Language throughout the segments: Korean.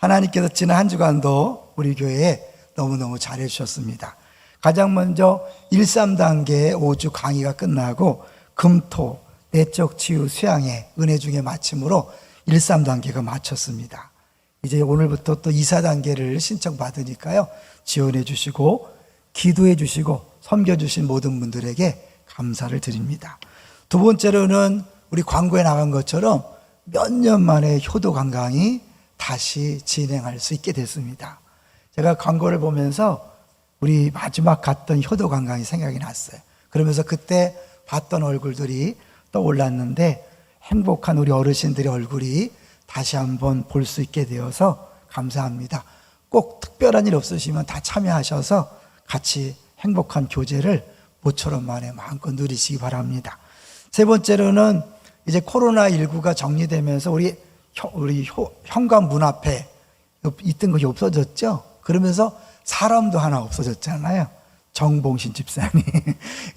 하나님께서 지난 한 주간도 우리 교회에 너무너무 잘해 주셨습니다. 가장 먼저 1~3단계 5주 강의가 끝나고 금토 내적 치유 수양의 은혜 중에 마침으로 1~3단계가 마쳤습니다. 이제 오늘부터 또 2~4단계를 신청받으니까요, 지원해 주시고 기도해 주시고 섬겨 주신 모든 분들에게 감사를 드립니다. 두 번째로는 우리 광고에 나간 것처럼 몇 년 만에 효도 관광이 다시 진행할 수 있게 됐습니다. 제가 광고를 보면서 우리 마지막 갔던 효도 관광이 생각이 났어요. 그러면서 그때 봤던 얼굴들이 떠올랐는데 행복한 우리 어르신들의 얼굴이 다시 한번 볼 수 있게 되어서 감사합니다. 꼭 특별한 일 없으시면 다 참여하셔서 같이 행복한 교제를 모처럼 만에 마음껏 누리시기 바랍니다. 세 번째로는 이제 코로나19가 정리되면서 우리 현관 문 앞에 있던 것이 없어졌죠. 그러면서 사람도 하나 없어졌잖아요. 정봉신 집사님.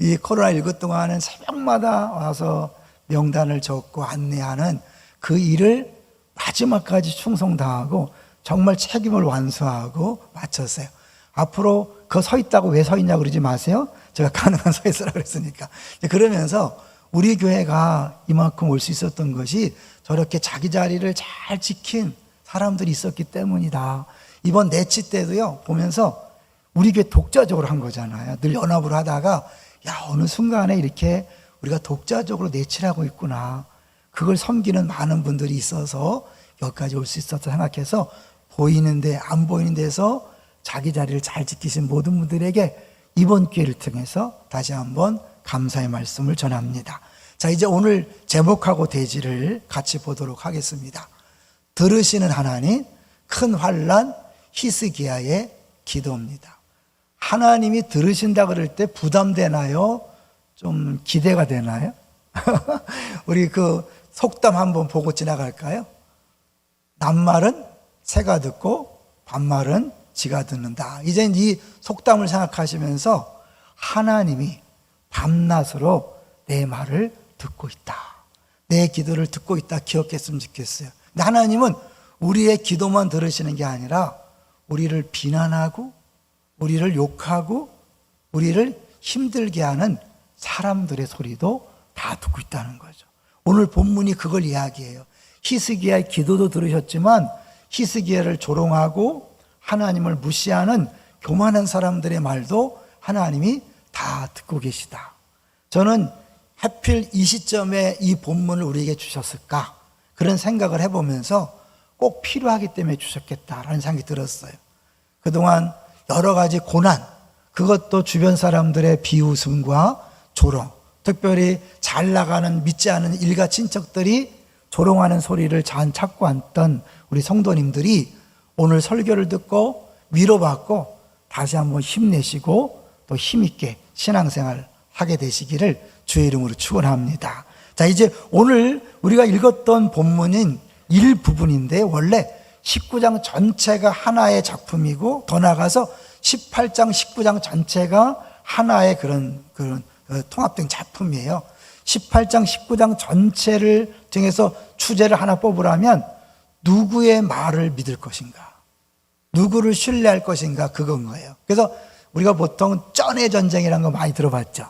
이 코로나19 동안은 새벽마다 와서 명단을 적고 안내하는 그 일을 마지막까지 충성다하고 정말 책임을 완수하고 마쳤어요. 앞으로 그 서 있다고 왜 서 있냐고 그러지 마세요. 제가 가능한 서 있으라고 그랬으니까. 그러면서 우리 교회가 이만큼 올 수 있었던 것이 저렇게 자기 자리를 잘 지킨 사람들이 있었기 때문이다. 이번 내치 때도요, 보면서 우리 교회 독자적으로 한 거잖아요. 늘 연합으로 하다가 어느 순간에 이렇게 우리가 독자적으로 내치를 하고 있구나. 그걸 섬기는 많은 분들이 있어서 여기까지 올 수 있었다 생각해서 보이는데 안 보이는 데서 자기 자리를 잘 지키신 모든 분들에게 이번 기회를 통해서 다시 한번 감사의 말씀을 전합니다. 자, 이제 오늘 제목하고 대지를 같이 보도록 하겠습니다. 들으시는 하나님, 큰 환난 히스기야의 기도입니다. 하나님이 들으신다 그럴 때 부담되나요? 좀 기대가 되나요? 우리 그 속담 한번 보고 지나갈까요? 낱말은 새가 듣고 반말은 지가 듣는다. 이제 이 속담을 생각하시면서 하나님이 밤낮으로 내 말을 듣고 있다. 내 기도를 듣고 있다 기억했으면 좋겠어요. 근데 하나님은 우리의 기도만 들으시는 게 아니라 우리를 비난하고 우리를 욕하고 우리를 힘들게 하는 사람들의 소리도 다 듣고 있다는 거죠. 오늘 본문이 그걸 이야기해요. 히스기야의 기도도 들으셨지만 히스기야를 조롱하고 하나님을 무시하는 교만한 사람들의 말도 하나님이 다 듣고 계시다. 저는 하필 이 시점에 이 본문을 우리에게 주셨을까? 그런 생각을 해보면서 꼭 필요하기 때문에 주셨겠다라는 생각이 들었어요. 그동안 여러 가지 고난, 그것도 주변 사람들의 비웃음과 조롱, 특별히 잘 나가는 믿지 않은 일가 친척들이 조롱하는 소리를 찾고 앉던 우리 성도님들이 오늘 설교를 듣고 위로받고 다시 한번 힘내시고 또 힘있게 신앙생활 하게 되시기를 주의 이름으로 축원합니다. 자, 이제 오늘 우리가 읽었던 본문인 일부분인데 원래 19장 전체가 하나의 작품이고 더 나아가서 18장, 19장 전체가 하나의 그런 통합된 작품이에요. 18장, 19장 전체를 통해서 주제를 하나 뽑으라면 누구의 말을 믿을 것인가? 누구를 신뢰할 것인가? 그건 거예요. 그래서 우리가 보통 쩐의 전쟁이라는 거 많이 들어봤죠.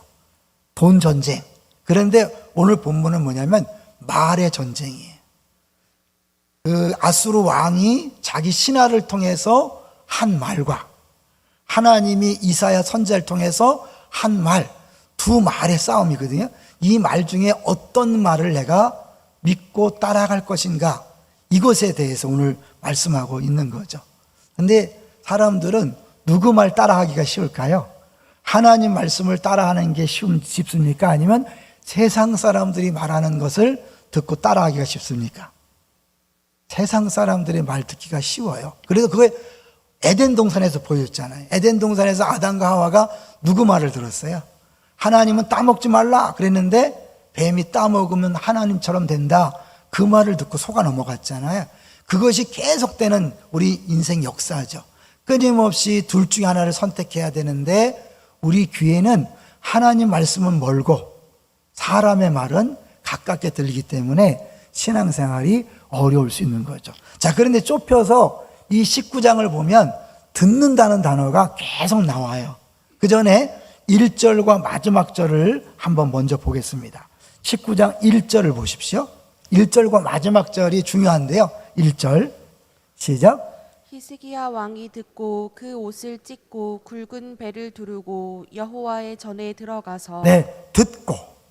돈 전쟁. 그런데 오늘 본문은 뭐냐면 말의 전쟁이에요. 그 아수르 왕이 자기 신하를 통해서 한 말과 하나님이 이사야 선지자를 통해서 한 말, 두 말의 싸움이거든요. 이 말 중에 어떤 말을 내가 믿고 따라갈 것인가, 이것에 대해서 오늘 말씀하고 있는 거죠. 근데 사람들은 누구 말 따라하기가 쉬울까요? 하나님 말씀을 따라하는 게 쉽습니까? 아니면 세상 사람들이 말하는 것을 듣고 따라하기가 쉽습니까? 세상 사람들의 말 듣기가 쉬워요. 그래서 그게 에덴 동산에서 보였잖아요. 에덴 동산에서 아담과 하와가 누구 말을 들었어요? 하나님은 따먹지 말라 그랬는데 뱀이 따먹으면 하나님처럼 된다. 그 말을 듣고 속아 넘어갔잖아요. 그것이 계속되는 우리 인생 역사죠. 끊임없이 둘 중에 하나를 선택해야 되는데 우리 귀에는 하나님 말씀은 멀고 사람의 말은 가깝게 들리기 때문에 신앙생활이 어려울 수 있는 거죠. 자, 그런데 좁혀서 이 19장을 보면 듣는다는 단어가 계속 나와요. 그 전에 1절과 마지막 절을 한번 먼저 보겠습니다. 19장 1절을 보십시오. 1절과 마지막 절이 중요한데요. 1절 시작. 히스기야 왕이 듣고 그 옷을 찢고 굵은 배를 두르고 여호와의 전에 들어가서 네,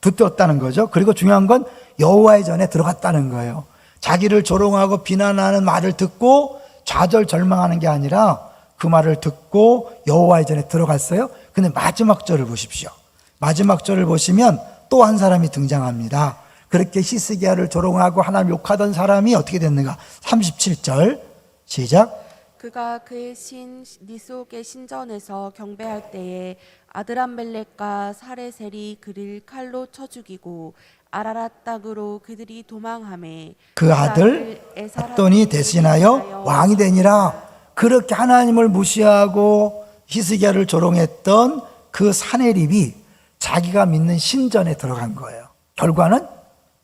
듣었다는 거죠. 그리고 중요한 건 여호와의 전에 들어갔다는 거예요. 자기를 조롱하고 비난하는 말을 듣고 좌절절망하는 게 아니라 그 말을 듣고 여호와의 전에 들어갔어요. 근데 마지막 절을 보십시오. 마지막 절을 보시면 또 한 사람이 등장합니다. 그렇게 히스기야를 조롱하고 하나님 욕하던 사람이 어떻게 됐는가? 37절 시작. 그가 그의 신 니속의 신전에서 경배할 때에 아드람멜렉과 사레셀이 그를 칼로 쳐 죽이고 아라랏 땅으로 그들이 도망하매 그 아들 압돈이 대신하여 왕이 되니라. 그렇게 하나님을 무시하고 히스기야를 조롱했던 그 사내립이 자기가 믿는 신전에 들어간 거예요. 결과는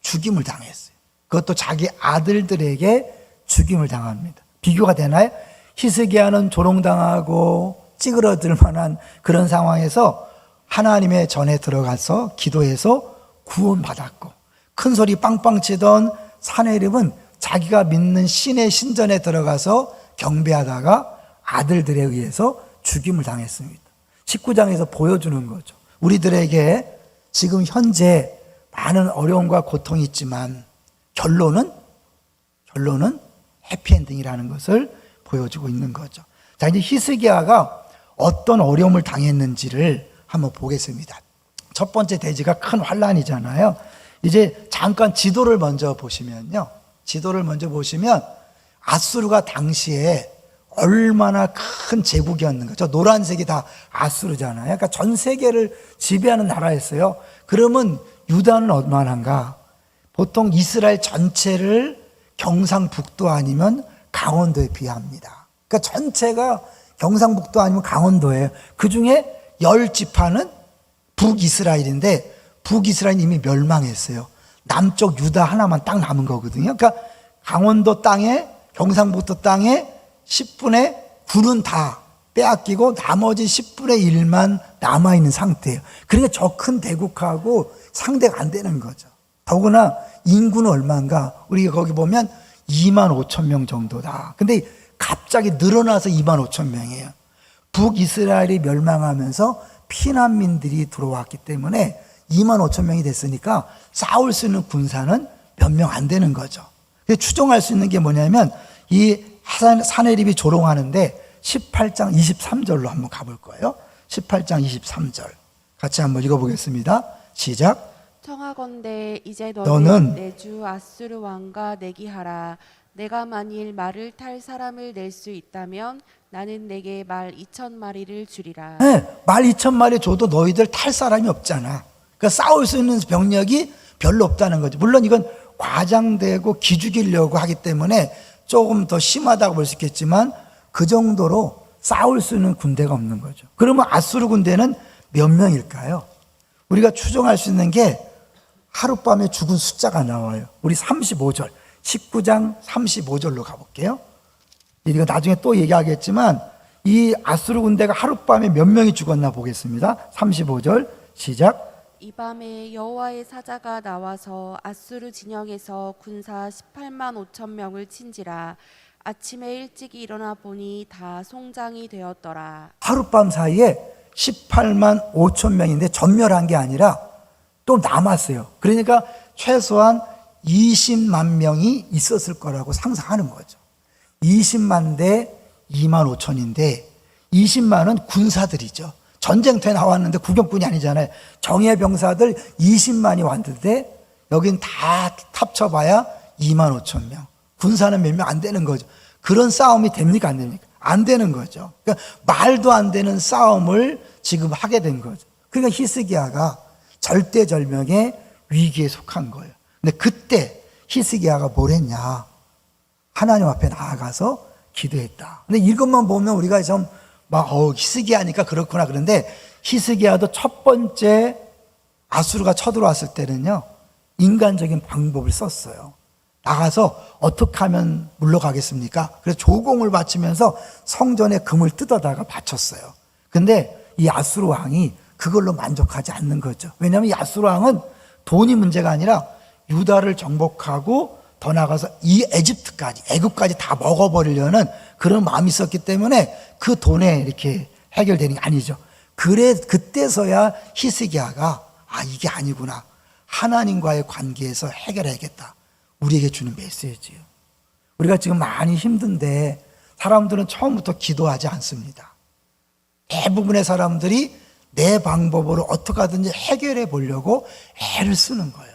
죽임을 당했어요. 그것도 자기 아들들에게 죽임을 당합니다. 비교가 되나요? 히스기야는 조롱당하고 찌그러들 만한 그런 상황에서 하나님의 전에 들어가서 기도해서 구원받았고, 큰 소리 빵빵 치던 사내립은 자기가 믿는 신의 신전에 들어가서 경배하다가 아들들에 의해서 죽임을 당했습니다. 19장에서 보여주는 거죠. 우리들에게 지금 현재 많은 어려움과 고통이 있지만 결론은 해피엔딩이라는 것을 보여주고 있는 거죠. 자, 이제 히스기야가 어떤 어려움을 당했는지를 한번 보겠습니다. 첫 번째 대지가 큰 환란이잖아요. 이제 잠깐 지도를 먼저 보시면요. 지도를 먼저 보시면 아수르가 당시에 얼마나 큰 제국이었는가. 저 노란색이 다 아수르잖아요. 그러니까 전 세계를 지배하는 나라였어요. 그러면 유다는 얼마나인가? 보통 이스라엘 전체를 경상북도 아니면 강원도에 비합니다. 그러니까 전체가 경상북도 아니면 강원도예요. 그 중에 10지파는 북이스라엘인데 북이스라엘이 이미 멸망했어요. 남쪽 유다 하나만 딱 남은 거거든요. 그러니까 강원도 땅에 경상북도 땅에 10분의 9는 다 빼앗기고 나머지 10분의 1만 남아있는 상태예요. 그러니까 저 큰 대국하고 상대가 안 되는 거죠. 더구나 인구는 얼마인가? 우리가 거기 보면 2만 5천 명 정도다. 근데 갑자기 늘어나서 2만 5천 명이에요. 북이스라엘이 멸망하면서 피난민들이 들어왔기 때문에 2만 5천 명이 됐으니까 싸울 수 있는 군사는 몇 명 안 되는 거죠. 추정할 수 있는 게 뭐냐면 이 사내립이 조롱하는데 18장 23절로 한번 가볼 거예요. 18장 23절 같이 한번 읽어보겠습니다. 시작. 청하건대 이제 너는 너는 내 주 아수르 왕과 내기하라. 내가 만일 말을 탈 사람을 낼 수 있다면 나는 내게 말 2,000마리를 주리라. 네, 말 2,000마리 줘도 너희들 탈 사람이 없잖아. 그러니까 싸울 수 있는 병력이 별로 없다는 거죠. 물론 이건 과장되고 기죽이려고 하기 때문에 조금 더 심하다고 볼 수 있겠지만 그 정도로 싸울 수 있는 군대가 없는 거죠. 그러면 아수르 군대는 몇 명일까요? 우리가 추정할 수 있는 게 하룻밤에 죽은 숫자가 나와요. 우리 35절, 19장 35절로 가볼게요. 이거 나중에 또 얘기하겠지만 이 아수르 군대가 하룻밤에 몇 명이 죽었나 보겠습니다. 35절 시작. 이 밤에 여호와의 사자가 나와서 아수르 진영에서 군사 18만 5천 명을 친지라. 아침에 일찍 일어나 보니 다 송장이 되었더라. 하룻밤 사이에 18만 5천 명인데 전멸한 게 아니라 또 남았어요. 그러니까 최소한 20만 명이 있었을 거라고 상상하는 거죠. 20만 대 2만 5천인데 20만은 군사들이죠. 전쟁터에 나왔는데 구경꾼이 아니잖아요. 정예병사들 20만이 왔는데 여긴 다 합쳐봐야 2만 5천 명. 군사는 몇 명 안 되는 거죠. 그런 싸움이 됩니까? 안 됩니까? 안 되는 거죠. 그러니까 말도 안 되는 싸움을 지금 하게 된 거죠. 그러니까 히스기야가 절대절명의 위기에 속한 거예요. 근데 그때 히스기야가 뭘 했냐? 하나님 앞에 나아가서 기도했다. 근데 이것만 보면 우리가 좀 히스기야니까 그렇구나. 그런데 히스기야도 첫 번째 아수르가 쳐들어왔을 때는요, 인간적인 방법을 썼어요. 나가서 어떻게 하면 물러가겠습니까? 그래서 조공을 바치면서 성전에 금을 뜯어다가 바쳤어요. 근데 이 아수르 왕이 그걸로 만족하지 않는 거죠. 왜냐하면 이 아수르 왕은 돈이 문제가 아니라 유다를 정복하고 더 나가서 이 에집트까지, 애굽까지 다 먹어버리려는 그런 마음이 있었기 때문에 그 돈에 이렇게 해결되는 게 아니죠. 그때서야 히스기야가 이게 아니구나. 하나님과의 관계에서 해결해야겠다. 우리에게 주는 메시지예요. 우리가 지금 많이 힘든데 사람들은 처음부터 기도하지 않습니다. 대부분의 사람들이 내 방법으로 어떻게 하든지 해결해 보려고 애를 쓰는 거예요.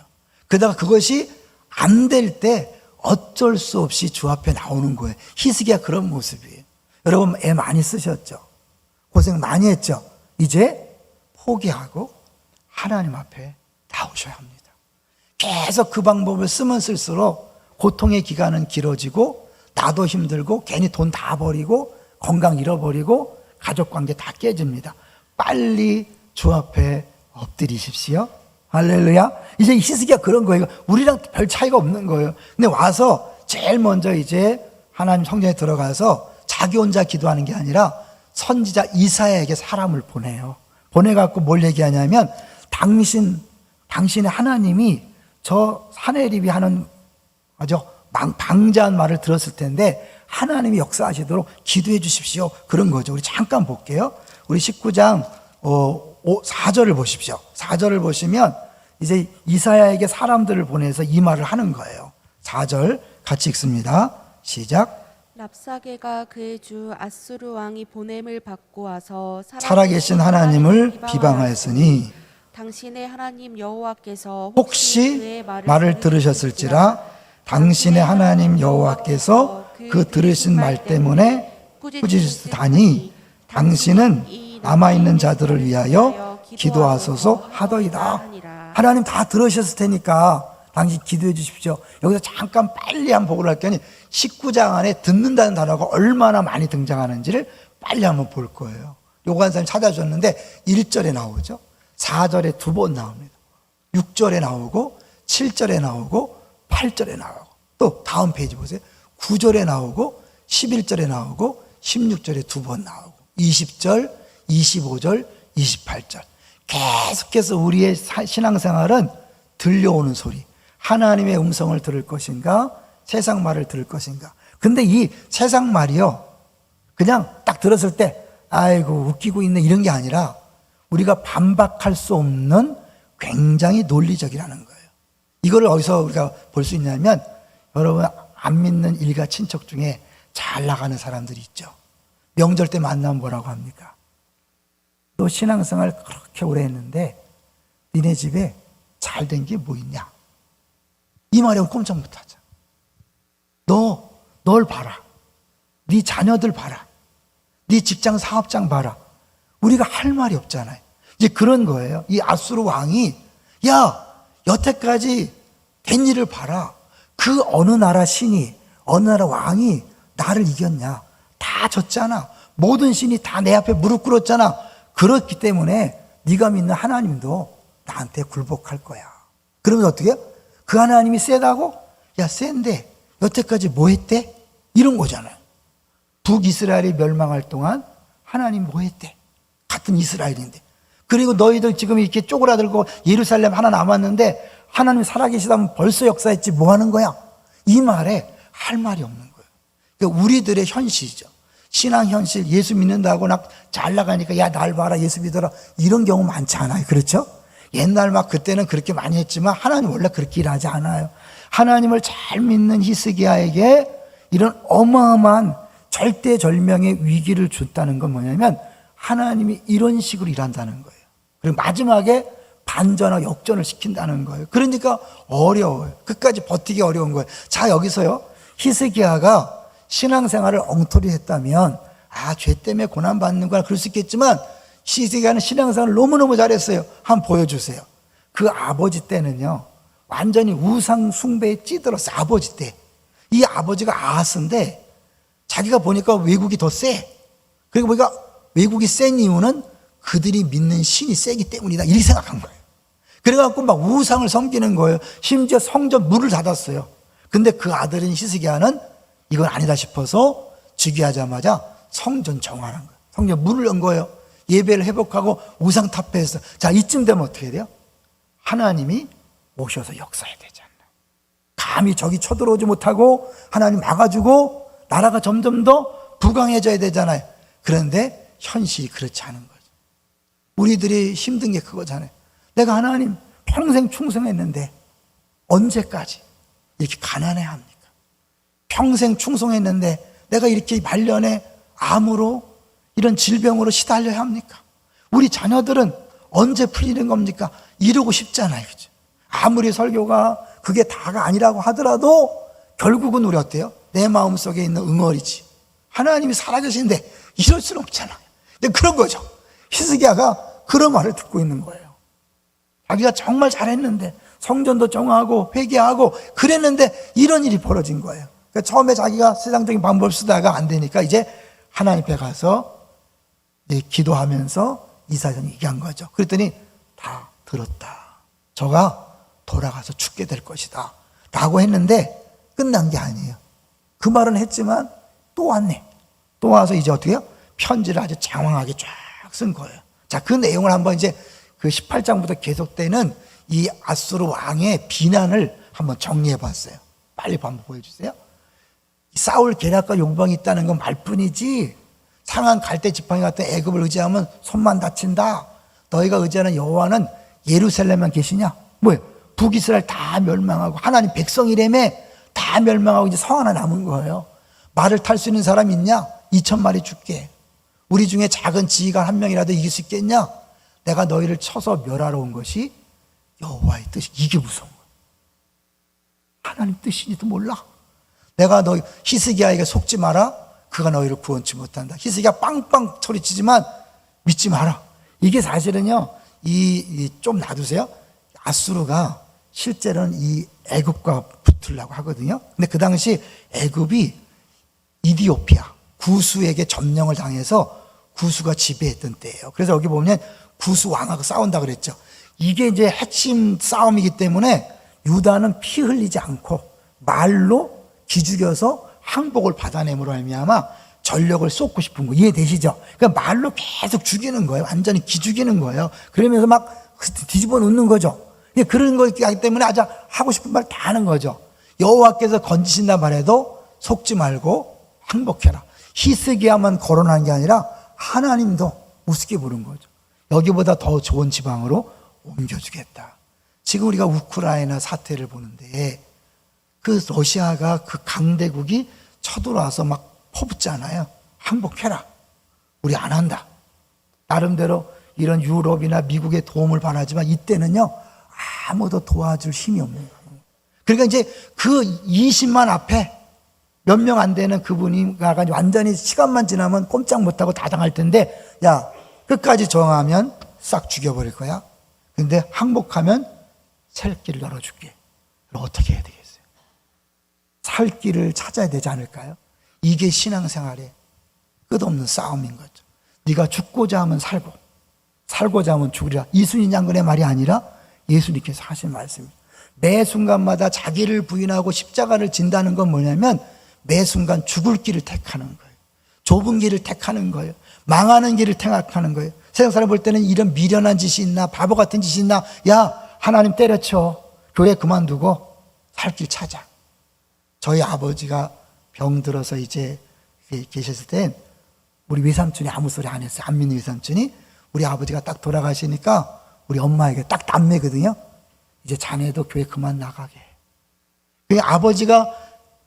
그러다가 그것이 안 될 때 어쩔 수 없이 주 앞에 나오는 거예요. 히스기야 그런 모습이에요. 여러분 애 많이 쓰셨죠? 고생 많이 했죠? 이제 포기하고 하나님 앞에 나오셔야 합니다. 계속 그 방법을 쓰면 쓸수록 고통의 기간은 길어지고 나도 힘들고 괜히 돈 다 버리고 건강 잃어버리고 가족관계 다 깨집니다. 빨리 주 앞에 엎드리십시오. 할렐루야. 이제 히스기야 그런 거예요. 우리랑 별 차이가 없는 거예요. 근데 와서 제일 먼저 이제 하나님 성전에 들어가서 자기 혼자 기도하는 게 아니라 선지자 이사야에게 사람을 보내요. 보내갖고 뭘 얘기하냐면 당신의 하나님이 저 사내립이 하는 아주 방자한 말을 들었을 텐데 하나님이 역사하시도록 기도해 주십시오. 그런 거죠. 우리 잠깐 볼게요. 우리 19장 4절을 보십시오. 4절을 보시면 이제 이사야에게 사람들을 보내서 이 말을 하는 거예요. 4절 같이 읽습니다. 시작. 랍사게가 그의 주 아수르 왕이 보냄을 받고 와서 살아계신 하나님을 비방하였으니 당신의 하나님 여호와께서 혹시 그의 말을 들으셨을지라 당신의 하나님 여호와께서 그 들으신 말 때문에 꾸짖으시다니 당신은 남아있는 자들을 위하여 기도하소서 하더이다. 하나님 다 들으셨을 테니까 당신 기도해 주십시오. 여기서 잠깐 빨리 한번 보고 할 거니 19장 안에 듣는다는 단어가 얼마나 많이 등장하는지를 빨리 한번 볼 거예요. 요거 한 사람이 찾아줬는데 1절에 나오죠. 4절에 2번 나옵니다. 6절에 나오고 7절에 나오고 8절에 나오고 또 다음 페이지 보세요. 9절에 나오고 11절에 나오고 16절에 2번 나오고 20절, 25절, 28절 계속해서 우리의 신앙생활은 들려오는 소리 하나님의 음성을 들을 것인가 세상 말을 들을 것인가. 근데 이 세상 말이요 그냥 딱 들었을 때 아이고 웃기고 있네 이런 게 아니라 우리가 반박할 수 없는 굉장히 논리적이라는 거예요. 이거를 어디서 우리가 볼 수 있냐면 여러분 안 믿는 일가 친척 중에 잘 나가는 사람들이 있죠. 명절 때 만나면 뭐라고 합니까? 너 신앙생활 그렇게 오래 했는데 니네 집에 잘 된 게 뭐 있냐? 이 말에 꼼짝 못하죠. 널 봐라. 네 자녀들 봐라. 네 직장 사업장 봐라. 우리가 할 말이 없잖아요. 이제 그런 거예요. 이 아수르 왕이 야 여태까지 된 일을 봐라. 그 어느 나라 신이 어느 나라 왕이 나를 이겼냐. 다 졌잖아. 모든 신이 다 내 앞에 무릎 꿇었잖아. 그렇기 때문에 네가 믿는 하나님도 나한테 굴복할 거야. 그러면 어떻게 해요? 그 하나님이 세다고? 야 센데 여태까지 뭐 했대? 이런 거잖아요. 북이스라엘이 멸망할 동안 하나님 뭐 했대? 같은 이스라엘인데. 그리고 너희들 지금 이렇게 쪼그라들고 예루살렘 하나 남았는데 하나님 살아계시다면 벌써 역사했지 뭐 하는 거야? 이 말에 할 말이 없는 거예요. 그러니까 우리들의 현실이죠. 신앙 현실, 예수 믿는다고 잘 나가니까 야 날 봐라 예수 믿어라 이런 경우 많지 않아요. 그렇죠? 옛날 막 그때는 그렇게 많이 했지만 하나님 원래 그렇게 일하지 않아요. 하나님을 잘 믿는 히스기야에게 이런 어마어마한 절대절명의 위기를 줬다는 건 뭐냐면 하나님이 이런 식으로 일한다는 거예요. 그리고 마지막에 반전하고 역전을 시킨다는 거예요. 그러니까 어려워요. 끝까지 버티기 어려운 거예요. 자 여기서요 히스기야가 신앙생활을 엉터리 했다면 죄 때문에 고난받는 거야 그럴 수 있겠지만 히스기야는 신앙생활을 너무너무 잘했어요. 한번 보여주세요. 그 아버지 때는요 완전히 우상 숭배에 찌들었어요. 아버지 때. 이 아버지가 아하스인데 자기가 보니까 외국이 더 세. 그리고 보니까 외국이 센 이유는 그들이 믿는 신이 세기 때문이다 이렇게 생각한 거예요. 그래갖고 막 우상을 섬기는 거예요. 심지어 성전 문을 닫았어요. 근데 그 아들인 히스기야는 이건 아니다 싶어서 즉위하자마자 성전 정화한 거예요. 성전 문을 연 거예요. 예배를 회복하고 우상 탑회했어. 자, 이쯤 되면 어떻게 돼요? 하나님이 오셔서 역사해야 되지 않나. 감히 적이 쳐들어오지 못하고 하나님 막아주고 나라가 점점 더 부강해져야 되잖아요. 그런데 현실이 그렇지 않은 거죠. 우리들이 힘든 게 그거잖아요. 내가 하나님 평생 충성했는데 언제까지 이렇게 가난해야 합니까? 평생 충성했는데 내가 이렇게 말년에 암으로 이런 질병으로 시달려야 합니까? 우리 자녀들은 언제 풀리는 겁니까? 이러고 싶잖아요. 그죠? 아무리 설교가 그게 다가 아니라고 하더라도 결국은 우리 어때요? 내 마음속에 있는 응어리지. 하나님이 살아계신데 이럴 수는 없잖아요. 근데 그런 거죠. 히스기야가 그런 말을 듣고 있는 거예요. 자기가 정말 잘했는데 성전도 정하고 회개하고 그랬는데 이런 일이 벌어진 거예요. 그러니까 처음에 자기가 세상적인 방법을 쓰다가 안 되니까 이제 하나님 앞에 가서 기도하면서 이사야는 얘기한 거죠. 그랬더니 다 들었다. 저가 돌아가서 죽게 될 것이다 라고 했는데 끝난 게 아니에요. 그 말은 했지만 또 왔네. 또 와서 이제 어떻게 해요? 편지를 아주 장황하게 쫙 쓴 거예요. 자, 그 내용을 한번 이제 그 18장부터 계속되는 이 아수르 왕의 비난을 한번 정리해 봤어요. 빨리 한번 보여주세요. 싸울 계략과 용병이 있다는 건 말뿐이지 상한 갈대 지팡이 같은 애굽을 의지하면 손만 다친다. 너희가 의지하는 여호와는 예루살렘만 계시냐? 뭐예요? 북이스라엘 다 멸망하고 하나님 백성이라며 다 멸망하고 이제 성 하나 남은 거예요. 말을 탈 수 있는 사람 있냐? 2,000마리 줄게. 우리 중에 작은 지휘관 한 명이라도 이길 수 있겠냐? 내가 너희를 쳐서 멸하러 온 것이 여호와의 뜻이. 이게 무서운 거예요. 하나님 뜻인지도 몰라. 내가 너 히스기야에게 속지 마라. 그가 너희를 구원치 못한다. 히스기야 빵빵 소리치지만 믿지 마라. 이게 사실은요, 좀 놔두세요. 아수르가 실제로는 이 애굽과 붙으려고 하거든요. 근데 그 당시 애굽이 이디오피아 구수에게 점령을 당해서 구수가 지배했던 때예요. 그래서 여기 보면 구수 왕하고 싸운다 그랬죠. 이게 이제 핵심 싸움이기 때문에 유다는 피 흘리지 않고 말로 기죽여서 항복을 받아내므로 말미암아 전력을 쏟고 싶은 거 이해되시죠? 그러니까 말로 계속 죽이는 거예요. 완전히 기죽이는 거예요. 그러면서 막 뒤집어 놓는 거죠. 그런 거기 때문에 아주 하고 싶은 말 다 하는 거죠. 여호와께서 건지신다 말해도 속지 말고 항복해라. 히스기야만 거론한 게 아니라 하나님도 우습게 부른 거죠. 여기보다 더 좋은 지방으로 옮겨주겠다. 지금 우리가 우크라이나 사태를 보는데 그 러시아가 그 강대국이 쳐들어와서 막 퍼붓잖아요. 항복해라. 우리 안 한다. 나름대로 이런 유럽이나 미국의 도움을 바라지만 이때는요 아무도 도와줄 힘이 없는 거예요. 그러니까 이제 그 20만 앞에 몇 명 안 되는 그분이 가가지고 완전히 시간만 지나면 꼼짝 못하고 다 당할 텐데, 야 끝까지 저항하면 싹 죽여버릴 거야. 근데 항복하면 살 길을 열어줄게. 그럼 어떻게 해야 되겠어요? 살 길을 찾아야 되지 않을까요? 이게 신앙생활의 끝없는 싸움인 거죠. 네가 죽고자 하면 살고 살고자 하면 죽으리라. 이순신 장군의 말이 아니라 예수님께서 하신 말씀입니다. 매 순간마다 자기를 부인하고 십자가를 진다는 건 뭐냐면 매 순간 죽을 길을 택하는 거예요. 좁은 길을 택하는 거예요. 망하는 길을 택하는 거예요. 세상 사람 볼 때는 이런 미련한 짓이 있나, 바보 같은 짓이 있나, 야 하나님 때려쳐, 교회 그만두고 살 길 찾아. 저희 아버지가 병들어서 이제 계셨을 땐 우리 외삼촌이 아무 소리 안 했어요. 안 믿는 외삼촌이. 우리 아버지가 딱 돌아가시니까 우리 엄마에게 딱 남매거든요. 이제 자네도 교회 그만 나가게. 아버지가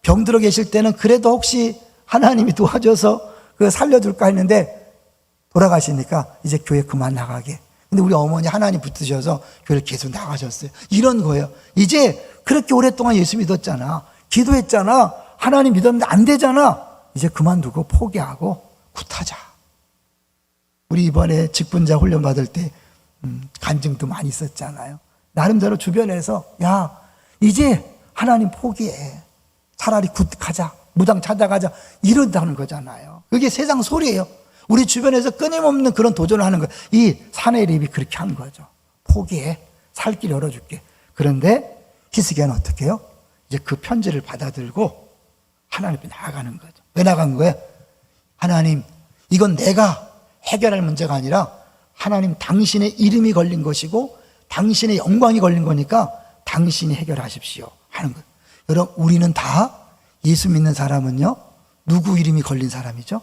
병들어 계실 때는 그래도 혹시 하나님이 도와줘서 그 살려줄까 했는데 돌아가시니까 이제 교회 그만 나가게. 근데 우리 어머니 하나님 붙으셔서 교회를 계속 나가셨어요. 이런 거예요. 이제 그렇게 오랫동안 예수 믿었잖아. 기도했잖아. 하나님 믿었는데 안 되잖아. 이제 그만두고 포기하고 굿하자. 우리 이번에 직분자 훈련 받을 때 간증도 많이 있었잖아요. 나름대로 주변에서 야 이제 하나님 포기해. 차라리 굿하자. 무당 찾아가자. 이런다는 거잖아요. 그게 세상 소리예요. 우리 주변에서 끊임없는 그런 도전을 하는 거예요. 이 사내립이 그렇게 한 거죠. 포기해. 살 길 열어줄게. 그런데 히스기야는 어떻게 해요? 이제 그 편지를 받아들고 하나님 앞에 나아가는 거죠. 왜 나간 거예요? 하나님, 이건 내가 해결할 문제가 아니라 하나님 당신의 이름이 걸린 것이고 당신의 영광이 걸린 거니까 당신이 해결하십시오 하는 거예요. 여러분, 우리는 다 예수 믿는 사람은요, 누구 이름이 걸린 사람이죠?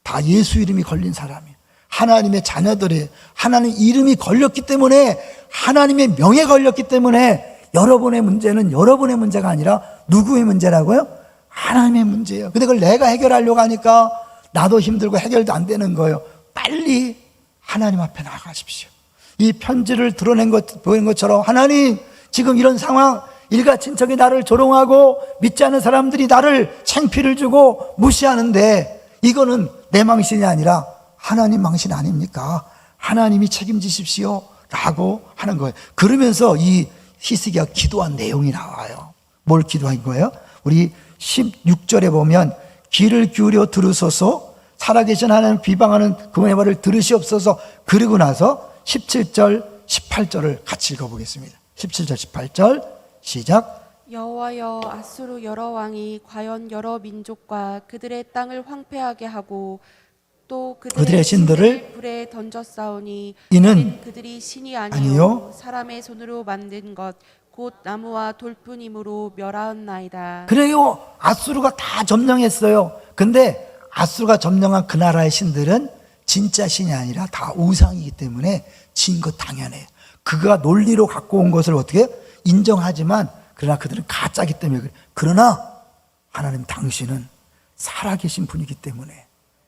다 예수 이름이 걸린 사람이에요. 하나님의 자녀들이 하나님 이름이 걸렸기 때문에, 하나님의 명예 걸렸기 때문에 여러분의 문제는 여러분의 문제가 아니라 누구의 문제라고요? 하나님의 문제예요. 근데 그걸 내가 해결하려고 하니까 나도 힘들고 해결도 안 되는 거예요. 빨리 하나님 앞에 나가십시오. 이 편지를 드러낸 것, 보인 것처럼 하나님, 지금 이런 상황, 일가친척이 나를 조롱하고 믿지 않는 사람들이 나를 창피를 주고 무시하는데 이거는 내 망신이 아니라 하나님 망신 아닙니까? 하나님이 책임지십시오 라고 하는 거예요. 그러면서 이 히스기야가 기도한 내용이 나와요. 뭘 기도한 거예요? 우리 16절에 보면 귀를 기울여 들으소서, 살아계신 하나님 비방하는 그분의 말을 들으시옵소서. 그리고 나서 17절 18절을 같이 읽어보겠습니다. 17절 18절 시작. 여호와여, 아수르 여러 왕이 과연 여러 민족과 그들의 땅을 황폐하게 하고 또 그들의 신들을 불에 던졌사오니 이는 그들이 신이 아니요 아니요 사람의 손으로 만든 것 곧 나무와 돌뿐이므로 멸하였나이다. 그래요. 아수르가 다 점령했어요. 근데 아수르가 점령한 그 나라의 신들은 진짜 신이 아니라 다 우상이기 때문에 진 것 당연해요. 그가 논리로 갖고 온 것을 어떻게 인정하지만, 그러나 그들은 가짜기 때문에 그래. 그러나 하나님 당신은 살아계신 분이기 때문에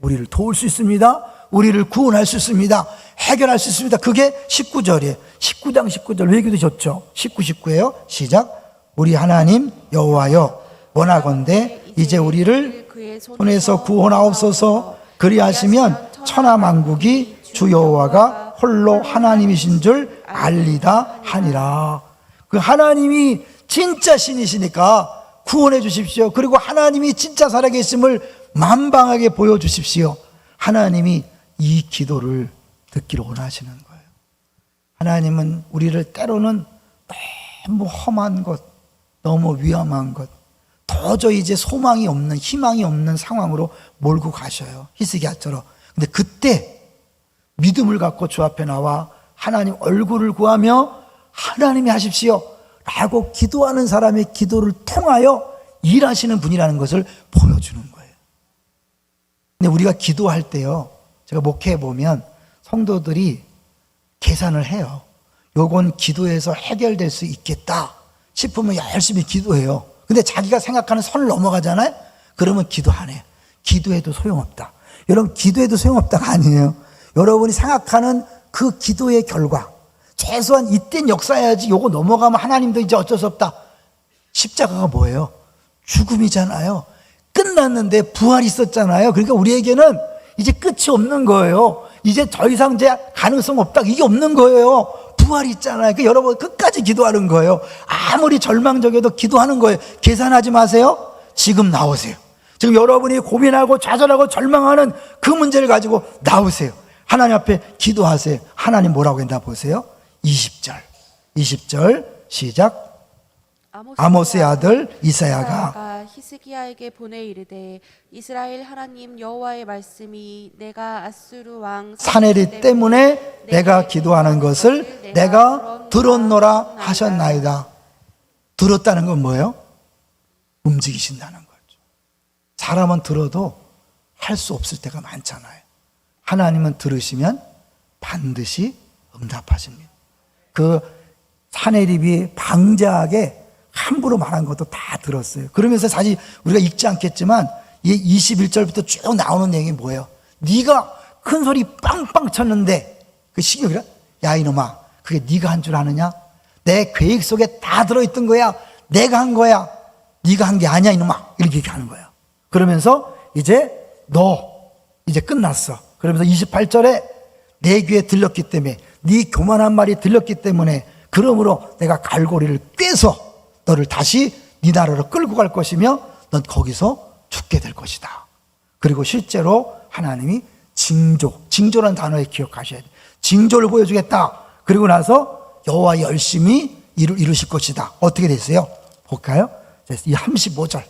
우리를 도울 수 있습니다. 우리를 구원할 수 있습니다. 해결할 수 있습니다. 그게 19절이에요. 19장 19절 외기도 좋죠. 19예요. 시작. 우리 하나님 여호와여, 원하건대 이제 우리를 손에서 구원하옵소서. 그리하시면 천하만국이 주 여호와가 홀로 하나님이신 줄 알리다 하니라. 그 하나님이 진짜 신이시니까 구원해 주십시오. 그리고 하나님이 진짜 살아계심을 만방하게 보여주십시오. 하나님이 이 기도를 듣기를 원하시는 거예요. 하나님은 우리를 때로는 너무 험한 것, 너무 위험한 것, 도저히 이제 소망이 없는, 희망이 없는 상황으로 몰고 가셔요. 히스기야처럼. 근데 그때 믿음을 갖고 주 앞에 나와 하나님 얼굴을 구하며 하나님이 하십시오 라고 기도하는 사람의 기도를 통하여 일하시는 분이라는 것을 보여주는 거예요. 근데 우리가 기도할 때요, 제가 목회해 보면 성도들이 계산을 해요. 요건 기도해서 해결될 수 있겠다 싶으면 열심히 기도해요. 근데 자기가 생각하는 선을 넘어가잖아요. 그러면 기도 안 해요. 기도해도 소용없다. 여러분, 기도해도 소용없다가 아니에요. 여러분이 생각하는 그 기도의 결과, 최소한 이땐 역사해야지, 요거 넘어가면 하나님도 이제 어쩔 수 없다. 십자가가 뭐예요? 죽음이잖아요. 끝났는데 부활이 있었잖아요. 그러니까 우리에게는 이제 끝이 없는 거예요. 이제 더 이상 이제 가능성 없다, 이게 없는 거예요. 부활이 있잖아요. 그러니까 여러분 끝까지 기도하는 거예요. 아무리 절망적이어도 기도하는 거예요. 계산하지 마세요. 지금 나오세요. 지금 여러분이 고민하고 좌절하고 절망하는 그 문제를 가지고 나오세요. 하나님 앞에 기도하세요. 하나님 뭐라고 했나 보세요. 20절 시작. 아모스의 아들 이사야가 히스기야에게 보내 이르되, 이스라엘 하나님 여호와의 말씀이 내가 아수르 왕 사네립 때문에 내가 기도하는 것을 내가 들었노라 하셨나이다. 들었다는 건 뭐예요? 움직이신다는 거죠. 사람은 들어도 할 수 없을 때가 많잖아요. 하나님은 들으시면 반드시 응답하십니다. 그 사네립이 방자하게 함부로 말한 것도 다 들었어요. 그러면서 사실 우리가 읽지 않겠지만 이 21절부터 쭉 나오는 내용이 뭐예요? 네가 큰 소리 빵빵 쳤는데 그 시기가, 야 이놈아, 그게 네가 한 줄 아느냐? 내 계획 속에 다 들어있던 거야. 내가 한 거야. 네가 한 게 아니야 이놈아. 이렇게 하는 거예요. 그러면서 이제 너 이제 끝났어. 그러면서 28절에 내 귀에 들렸기 때문에, 네 교만한 말이 들렸기 때문에, 그러므로 내가 갈고리를 꿰서 너를 다시 네 나라로 끌고 갈 것이며 넌 거기서 죽게 될 것이다. 그리고 실제로 하나님이 징조라는 단어에 기억하셔야 돼요. 징조를 보여주겠다. 그리고 나서 여호와 열심히 이루실 것이다. 어떻게 됐어요? 볼까요? 이 35절.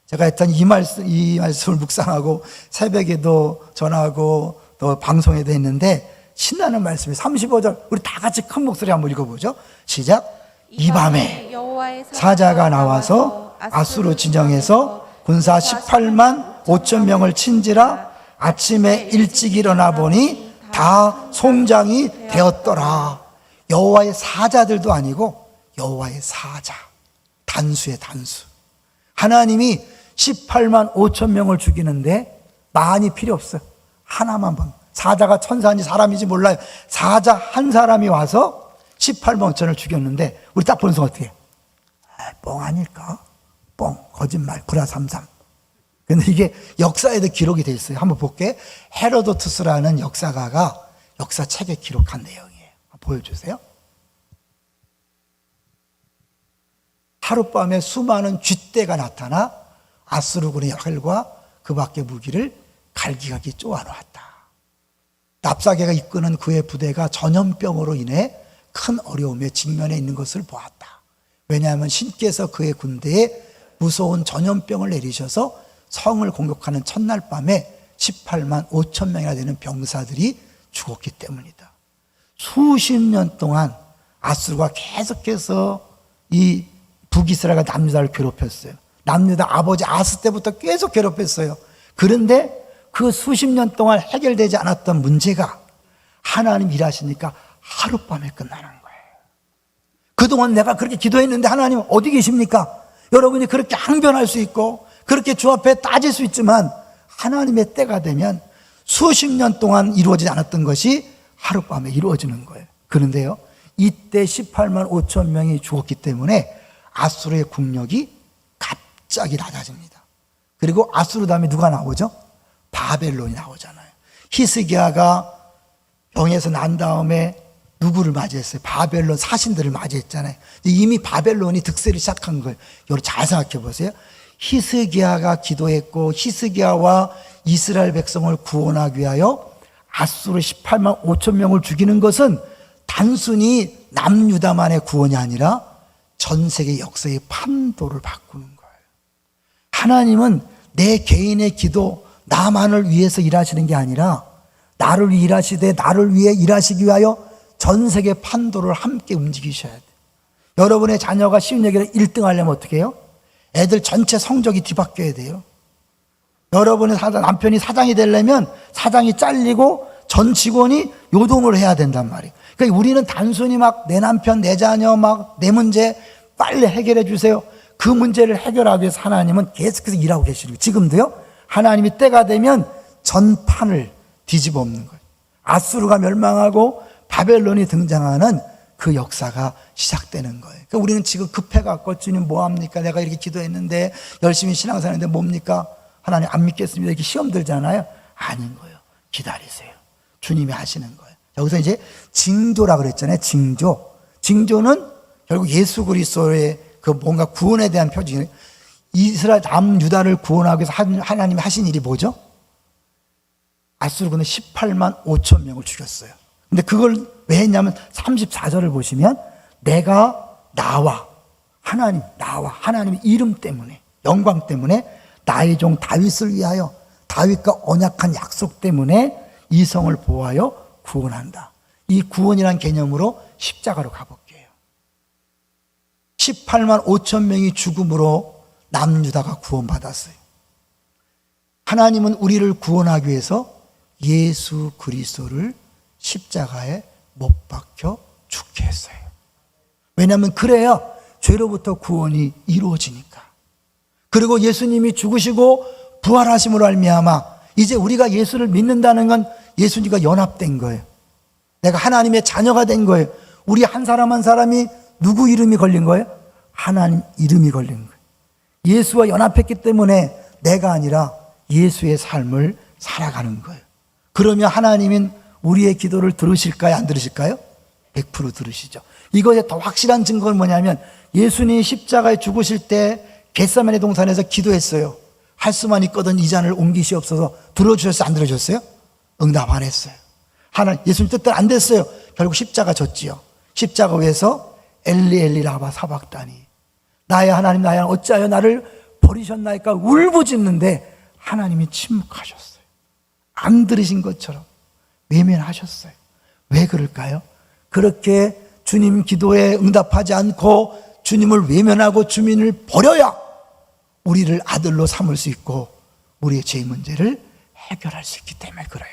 제가 일단 이 말씀을 묵상하고 새벽에도 전하고 또 방송에도 했는데 신나는 말씀이 35절. 우리 다 같이 큰 목소리 한번 읽어보죠. 시작. 이 밤에 여호와의 사자가 나와서 아수르 진영에서 군사 18만 5천 명을 친지라 아침에 일찍 일어나 보니 다 송장이 되었더라. 여호와의 사자들도 아니고 여호와의 사자. 단수의 단수. 하나님이 18만 5천 명을 죽이는데 많이 필요 없어요. 하나만 봐. 사자가 천사인지 사람인지 몰라요. 사자 한 사람이 와서 18만 5천을 죽였는데 우리 딱 보는 순간 어떻게 해요? 뻥 아닐까? 뻥, 거짓말, 구라삼삼. 근데 이게 역사에도 기록이 돼 있어요. 한번 볼게. 헤로도투스라는 역사가가 역사책에 기록한 내용이에요. 보여주세요. 하룻밤에 수많은 쥐떼가 나타나 아수르군의 혈과 그 밖의 무기를 갈기갈기 쪼아놓았다. 납사계가 이끄는 그의 부대가 전염병으로 인해 큰 어려움에 직면해 있는 것을 보았다. 왜냐하면 신께서 그의 군대에 무서운 전염병을 내리셔서 성을 공격하는 첫날 밤에 18만 5천 명이나 되는 병사들이 죽었기 때문이다. 수십 년 동안 아수르가 계속해서 이 북이스라엘과 남유다를 괴롭혔어요. 남유다 아버지 아스 때부터 계속 괴롭혔어요. 그런데 그 수십 년 동안 해결되지 않았던 문제가 하나님 일하시니까 하룻밤에 끝나는 거예요. 그동안 내가 그렇게 기도했는데 하나님 어디 계십니까? 여러분이 그렇게 항변할 수 있고 그렇게 주 앞에 따질 수 있지만 하나님의 때가 되면 수십 년 동안 이루어지지 않았던 것이 하룻밤에 이루어지는 거예요. 그런데요, 이때 18만 5천 명이 죽었기 때문에 아수르의 국력이 갑자기 낮아집니다. 그리고 아수르 다음에 누가 나오죠? 바벨론이 나오잖아요. 히스기야가 병에서 난 다음에 누구를 맞이했어요? 바벨론 사신들을 맞이했잖아요. 이미 바벨론이 득세를 시작한 거예요. 여러분 잘 생각해 보세요. 히스기야가 기도했고 히스기야와 이스라엘 백성을 구원하기 위하여 아수르 18만 5천 명을 죽이는 것은 단순히 남유다만의 구원이 아니라 전 세계 역사의 판도를 바꾸는 거예요. 하나님은 내 개인의 기도, 나만을 위해서 일하시는 게 아니라 나를 위해 일하시되 나를 위해 일하시기 위하여 전 세계 판도를 함께 움직이셔야 돼요. 여러분의 자녀가 시운여기를 1등 하려면 어떻게 해요? 애들 전체 성적이 뒤바뀌어야 돼요. 여러분의 남편이 사장이 되려면 사장이 잘리고 전 직원이 요동을 해야 된단 말이에요. 그러니까 우리는 단순히 막 내 남편, 내 자녀, 막 내 문제 빨리 해결해 주세요. 그 문제를 해결하기 위해서 하나님은 계속해서 일하고 계시는 거예요. 지금도요. 하나님이 때가 되면 전판을 뒤집어 엎는 거예요. 아수르가 멸망하고 바벨론이 등장하는 그 역사가 시작되는 거예요. 그러니까 우리는 지금 급해갖고 주님 뭐합니까? 내가 이렇게 기도했는데 열심히 신앙사는데 뭡니까? 하나님 안 믿겠습니다. 이렇게 시험 들잖아요. 아닌 거예요. 기다리세요. 주님이 하시는 거예요. 여기서 이제 징조라 그랬잖아요. 징조. 징조는 결국 예수 그리스도의 그 뭔가 구원에 대한 표징이에요. 이스라엘 남유다를 구원하기 위해서 하나님이 하신 일이 뭐죠? 아수르군은 18만 5천 명을 죽였어요. 근데 그걸 왜 했냐면 34절을 보시면 내가 나와 하나님의 이름 때문에 영광 때문에 나의 종 다윗을 위하여 다윗과 언약한 약속 때문에 이 성을 보호하여 구원한다. 이 구원이란 개념으로 십자가로 가볼게요. 18만 5천 명이 죽음으로 남유다가 구원받았어요. 하나님은 우리를 구원하기 위해서 예수 그리스도를 십자가에 못 박혀 죽게 했어요. 왜냐하면 그래야 죄로부터 구원이 이루어지니까. 그리고 예수님이 죽으시고 부활하심으로 말미암아 이제 우리가 예수를 믿는다는 건 예수님과 연합된 거예요. 내가 하나님의 자녀가 된 거예요. 우리 한 사람 한 사람이 누구 이름이 걸린 거예요? 하나님 이름이 걸린 거예요. 예수와 연합했기 때문에 내가 아니라 예수의 삶을 살아가는 거예요. 그러면 하나님은 우리의 기도를 들으실까요? 안 들으실까요? 100% 들으시죠. 이거에 더 확실한 증거는 뭐냐면 예수님이 십자가에 죽으실 때 겟세마네 동산에서 기도했어요. 할 수만 있거든 이 잔을 옮기시옵소서. 들어주셨어요? 안 들어주셨어요? 응답 안 했어요. 예수님 뜻대로 안 됐어요. 결국 십자가 졌지요. 십자가 위에서 엘리 엘리 라마 사박다니 나의 하나님 어찌하여 나를 버리셨나이까 울부짖는데 하나님이 침묵하셨어요. 안 들으신 것처럼 외면하셨어요. 왜 그럴까요? 그렇게 주님 기도에 응답하지 않고 주님을 외면하고 주님을 버려야 우리를 아들로 삼을 수 있고 우리의 죄 문제를 해결할 수 있기 때문에 그래요.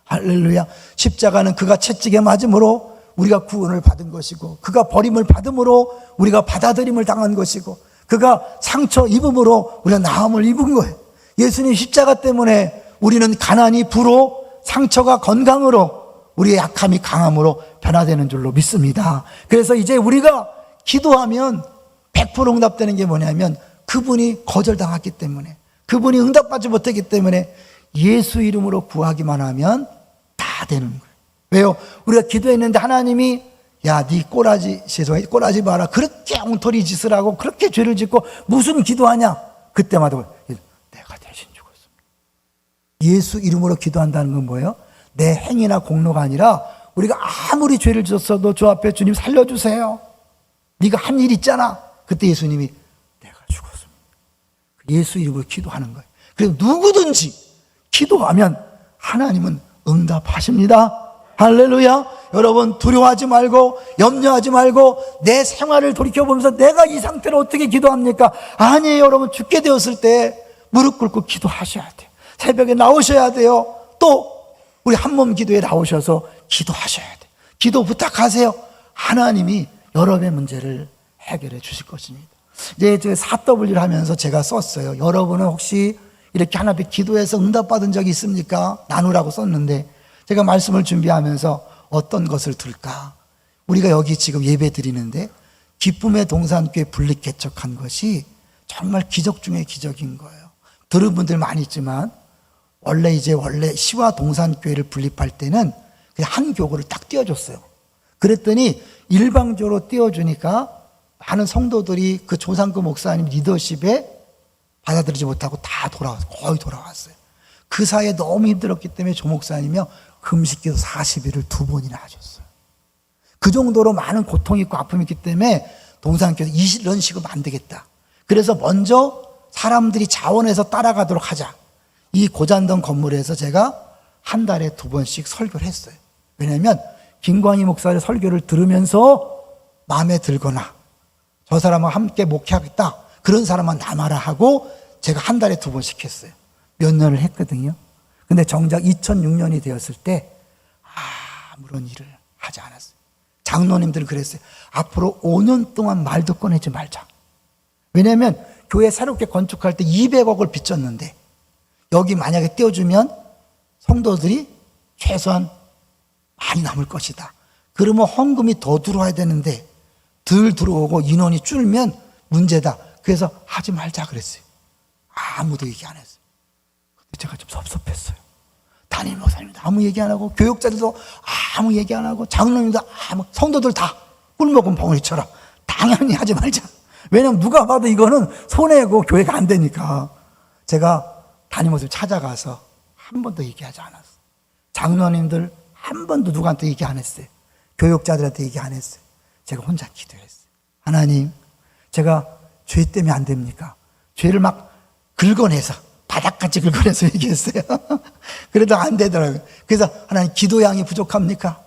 할렐루야. 십자가는 그가 채찍에 맞음으로 우리가 구원을 받은 것이고, 그가 버림을 받음으로 우리가 받아들임을 당한 것이고, 그가 상처 입음으로 우리가 나음을 입은 거예요. 예수님 십자가 때문에 우리는 가난이 부로, 상처가 건강으로, 우리의 약함이 강함으로 변화되는 줄로 믿습니다. 그래서 이제 우리가 기도하면 100% 응답되는 게 뭐냐면, 그분이 거절당했기 때문에, 그분이 응답받지 못했기 때문에 예수 이름으로 구하기만 하면 다 되는 거예요. 왜요? 우리가 기도했는데 하나님이 야, 네 꼬라지 마라. 그렇게 엉터리 짓을 하고 그렇게 죄를 짓고 무슨 기도하냐? 그때마다 내가 대신 죽었습니다. 예수 이름으로 기도한다는 건 뭐예요? 내 행위나 공로가 아니라 우리가 아무리 죄를 짓었어도 주 앞에 주님 살려주세요. 네가 한 일 있잖아. 그때 예수님이 내가 죽었습니다. 예수 이름으로 기도하는 거예요. 그래서 누구든지 기도하면 하나님은 응답하십니다. 할렐루야. 여러분 두려워하지 말고 염려하지 말고 내 생활을 돌이켜보면서 내가 이 상태로 어떻게 기도합니까? 아니에요. 여러분 죽게 되었을 때 무릎 꿇고 기도하셔야 돼요. 새벽에 나오셔야 돼요. 또 우리 한몸 기도에 나오셔서 기도하셔야 돼요. 기도 부탁하세요. 하나님이 여러분의 문제를 해결해 주실 것입니다. 이제 4W를 하면서 제가 썼어요. 여러분은 혹시 이렇게 하나 앞에 기도해서 응답받은 적이 있습니까? 나누라고 썼는데 제가 말씀을 준비하면서 어떤 것을 들까? 우리가 여기 지금 예배 드리는데 기쁨의 동산교회 분립 개척한 것이 정말 기적 중에 기적인 거예요. 들은 분들 많이 있지만 원래 시와 동산교회를 분립할 때는 그냥 한 교구를 딱 띄워줬어요. 그랬더니 일방적으로 띄워주니까 많은 성도들이 그 조상그 목사님 리더십에 받아들이지 못하고 다 거의 돌아왔어요. 그 사이에 너무 힘들었기 때문에 조 목사님이요 금식기도 40일을 2번이나 하셨어요. 그 정도로 많은 고통이 있고 아픔이 있기 때문에 동산교회에서 이런 식으로 안 되겠다. 그래서 먼저 사람들이 자원해서 따라가도록 하자. 이 고잔동 건물에서 제가 한 달에 2번씩 설교를 했어요. 왜냐하면 김광희 목사의 설교를 들으면서 마음에 들거나 저 사람과 함께 목회하겠다 그런 사람만 남아라 하고 제가 한 달에 2번씩 했어요. 몇 년을 했거든요. 근데 정작 2006년이 되었을 때 아무런 일을 하지 않았어요. 장로님들은 그랬어요. 앞으로 5년 동안 말도 꺼내지 말자. 왜냐하면 교회 새롭게 건축할 때 200억을 빚졌는데 여기 만약에 띄워주면 성도들이 최소한 많이 남을 것이다. 그러면 헌금이 더 들어와야 되는데 덜 들어오고 인원이 줄면 문제다. 그래서 하지 말자 그랬어요. 아무도 얘기 안 했어요. 제가 좀 섭섭했어요. 담임 목사님도 아무 얘기 안 하고 교육자들도 아무 얘기 안 하고 장로님도 성도들 다 꿀먹은 벙어리처럼 당연히 하지 말자. 왜냐면 누가 봐도 이거는 손해고 교회가 안 되니까. 제가 담임 목사님 찾아가서 한 번도 얘기하지 않았어요. 장로님들 한 번도 누구한테 얘기 안 했어요. 교육자들한테 얘기 안 했어요. 제가 혼자 기도했어요. 하나님, 제가 죄 때문에 안 됩니까? 죄를 막 긁어내서 바닥같이 긁어내서 얘기했어요. 그래도 안 되더라고요. 그래서 하나님 기도량이 부족합니까?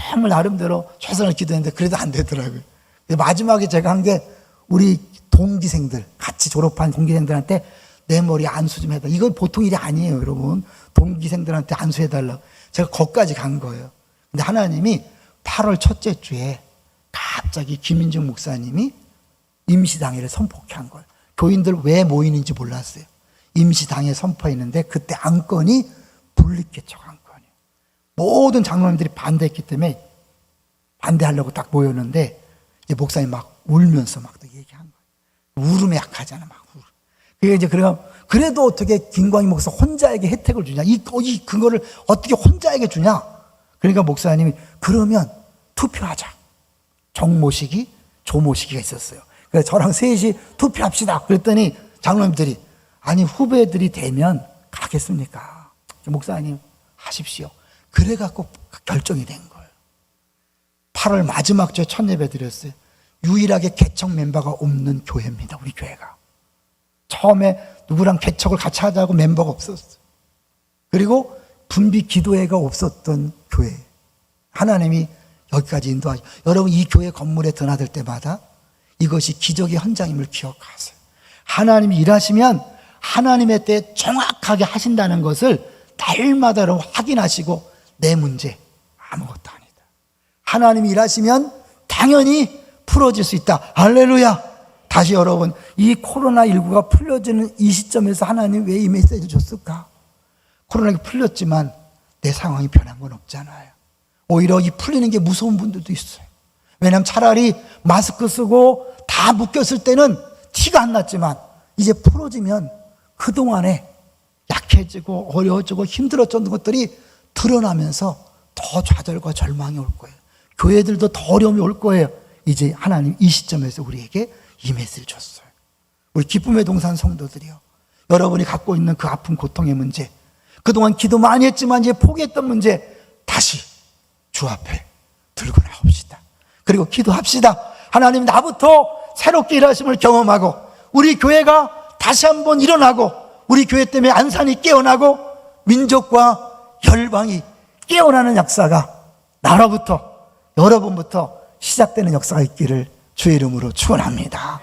정말 나름대로 최선을 기도했는데 그래도 안 되더라고요. 마지막에 제가 한 게 우리 동기생들 같이 졸업한 동기생들한테 내 머리 안수 좀 해달라. 이건 보통 일이 아니에요, 여러분. 동기생들한테 안수해달라. 제가 거기까지 간 거예요. 근데 하나님이 8월 첫째 주에 갑자기 김인중 목사님이 임시당회를 선포한 거예요. 교인들 왜 모이는지 몰랐어요. 임시당회 선포했는데 그때 안건이 분립개척 안건이에요. 모든 장로님들이 반대했기 때문에 반대하려고 딱 모였는데 이제 목사님 막 울면서 막 또 얘기한 거예요. 울음에 약하잖아, 막 울음. 그래도 어떻게 김광희 목사 혼자에게 혜택을 주냐? 그거를 어떻게 혼자에게 주냐? 그러니까 목사님이 그러면 투표하자. 정모시기, 조모시기가 있었어요. 그래서 저랑 셋이 투표합시다. 그랬더니 장로님들이 아니 후배들이 되면 가겠습니까? 목사님 하십시오. 그래갖고 결정이 된 거예요. 8월 마지막 주에 첫 예배 드렸어요. 유일하게 개척 멤버가 없는 교회입니다. 우리 교회가. 처음에 누구랑 개척을 같이 하자고 멤버가 없었어요. 그리고 분비 기도회가 없었던 교회. 하나님이 여기까지 인도하죠. 여러분, 이 교회 건물에 드나들 때마다 이것이 기적의 현장임을 기억하세요. 하나님이 일하시면 하나님의 때에 정확하게 하신다는 것을 날마다 여러분 확인하시고, 내 문제 아무것도 아니다. 하나님이 일하시면 당연히 풀어질 수 있다. 할렐루야. 다시 여러분, 이 코로나19가 풀려지는 이 시점에서 하나님 왜 이 메시지를 줬을까? 코로나19 풀렸지만 내 상황이 변한 건 없잖아요. 오히려 이 풀리는 게 무서운 분들도 있어요. 왜냐하면 차라리 마스크 쓰고 다 묶였을 때는 티가 안 났지만 이제 풀어지면 그동안에 약해지고 어려워지고 힘들었던 것들이 드러나면서 더 좌절과 절망이 올 거예요. 교회들도 더 어려움이 올 거예요. 이제 하나님 이 시점에서 우리에게 이 메시지를 줬어요. 우리 기쁨의 동산 성도들이요, 여러분이 갖고 있는 그 아픔 고통의 문제, 그동안 기도 많이 했지만 이제 포기했던 문제 다시 주 앞에 들고 나옵시다. 그리고 기도합시다. 하나님, 나부터 새롭게 일하심을 경험하고 우리 교회가 다시 한번 일어나고 우리 교회 때문에 안산이 깨어나고 민족과 열방이 깨어나는 역사가 나로부터, 여러분부터 시작되는 역사가 있기를 주의 이름으로 축원합니다.